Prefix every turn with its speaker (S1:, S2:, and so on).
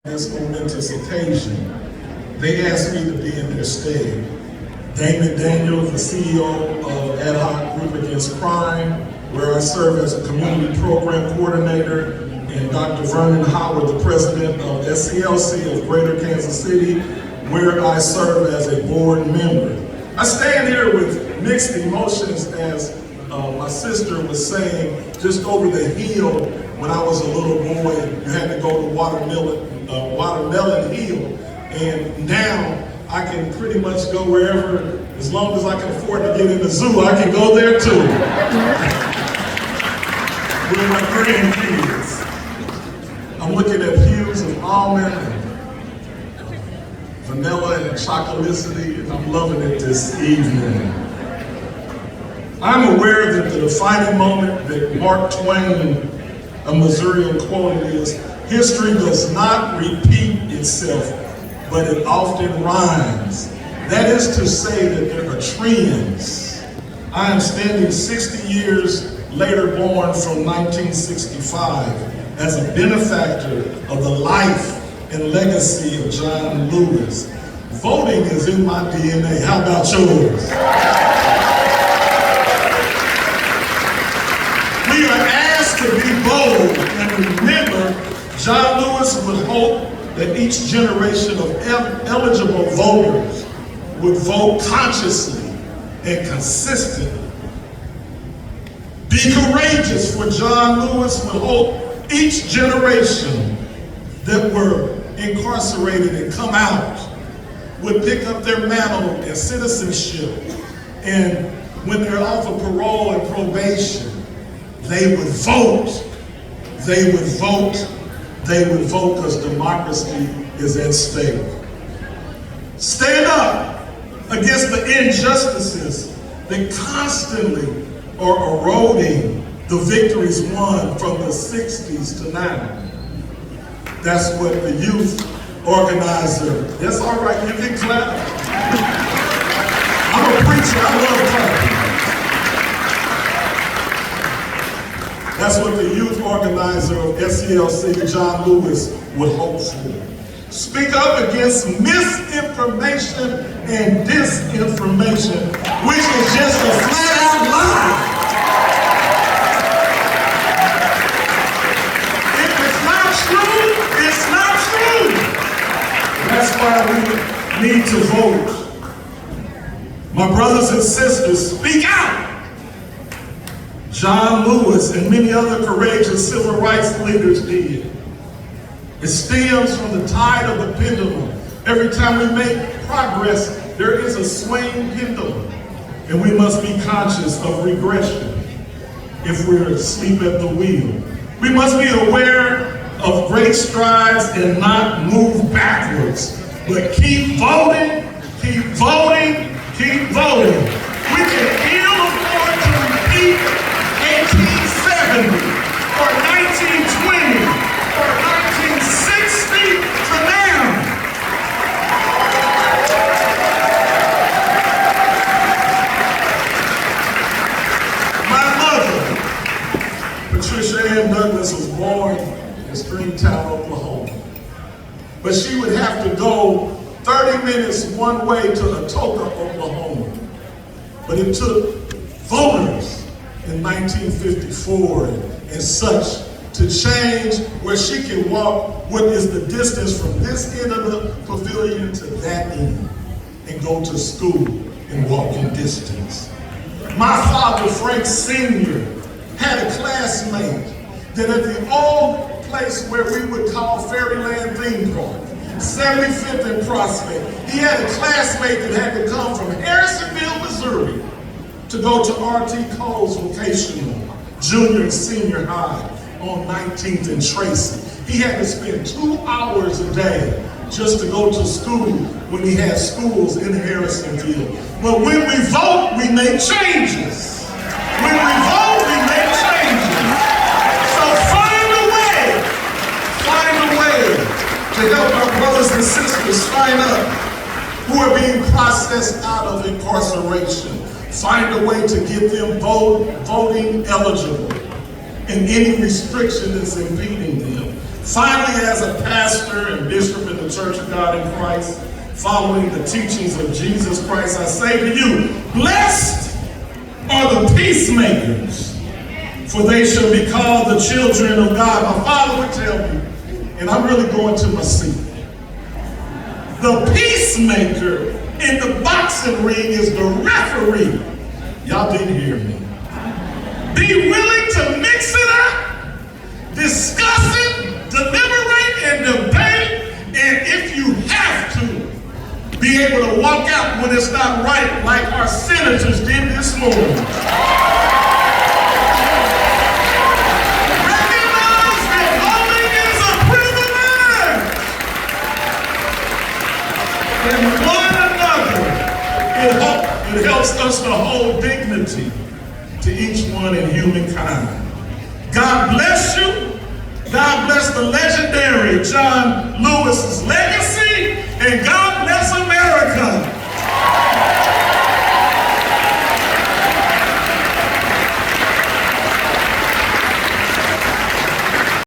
S1: This momentous occasion, they asked me to be in their stead. Damon Daniels, the CEO of Ad Hoc Group Against Crime, where I serve as a community program coordinator, and Dr. Vernon Howard, the president of SCLC of Greater Kansas City, where I serve as a board member. I stand here with mixed emotions as my sister was saying, just over the hill when I was a little boy, you had to go to Watermelon Hill, and now I can pretty much go wherever, as long as I can afford to get in the zoo, I can go there too. With my grandkids. I'm looking at hues of almond, and vanilla, and chocolatey, and I'm loving it this evening. I'm aware that the defining moment that Mark Twain, a Missourian, quoted is, "History does not repeat itself, but it often rhymes." That is to say that there are trends. I am standing 60 years later born from 1965 as a benefactor of the life and legacy of John Lewis. Voting is in my DNA. How about yours? We are asked to be bold and remember John Lewis would hope that each generation of eligible voters would vote consciously and consistently. Be courageous, for John Lewis would hope each generation that were incarcerated and come out would pick up their mantle and citizenship, and when they're off of parole and probation, they would vote. They would vote. They would vote because democracy is at stake. Stand up against the injustices that constantly are eroding the victories won from the 60s to now. That's what the youth organizer, that's all right, you can clap. I'm a preacher, I love clapping. That's what the youth organizer of SCLC, John Lewis, would hope for. Speak up against misinformation and disinformation, which is just a flat-out lie. If it's not true, it's not true. That's why we need to vote. My brothers and sisters, speak out. John Lewis and many other courageous civil rights leaders did. It stems from the tide of the pendulum. Every time we make progress, there is a swaying pendulum, and we must be conscious of regression if we're asleep at the wheel. We must be aware of great strides and not move backwards, but keep voting, keep voting, keep voting. We can ill afford to repeat 1870 or 1920 or 1960 to now. My mother, Patricia Ann Douglas, was born in Stringtown, Oklahoma. But she would have to go 30 minutes one way to Atoka, Oklahoma. But it took voters in 1954 and such to change where she can walk what is the distance from this end of the pavilion to that end and go to school in walking distance. My father, Frank Sr., had a classmate that at the old place where we would call Fairyland Theme Park, 75th and Prospect, he had a classmate that had to come from Harrisonville, Missouri, to go to R.T. Cole's vocational junior and senior high on 19th and Tracy. He had to spend 2 hours a day just to go to school when he had schools in Harrisonville. But when we vote, we make changes. When we vote, we make changes. So find a way to help our brothers and sisters sign up who are being processed out of incarceration. Find a way to get them voting eligible and any restriction that's impeding them. Finally, as a pastor and bishop in the Church of God in Christ, following the teachings of Jesus Christ, I say to you, blessed are the peacemakers, for they shall be called the children of God. My father would tell me, and I'm really going to my seat, the peacemaker in the boxing ring is the referee. Y'all didn't hear me. Be willing to mix it up, discuss it, deliberate and debate, and if you have to, be able to walk out when it's not right, like our senators did this morning. Recognize that voting is a privilege. And one another, it helps us to hold dignity to each one in humankind. God bless you. God bless the legendary John Lewis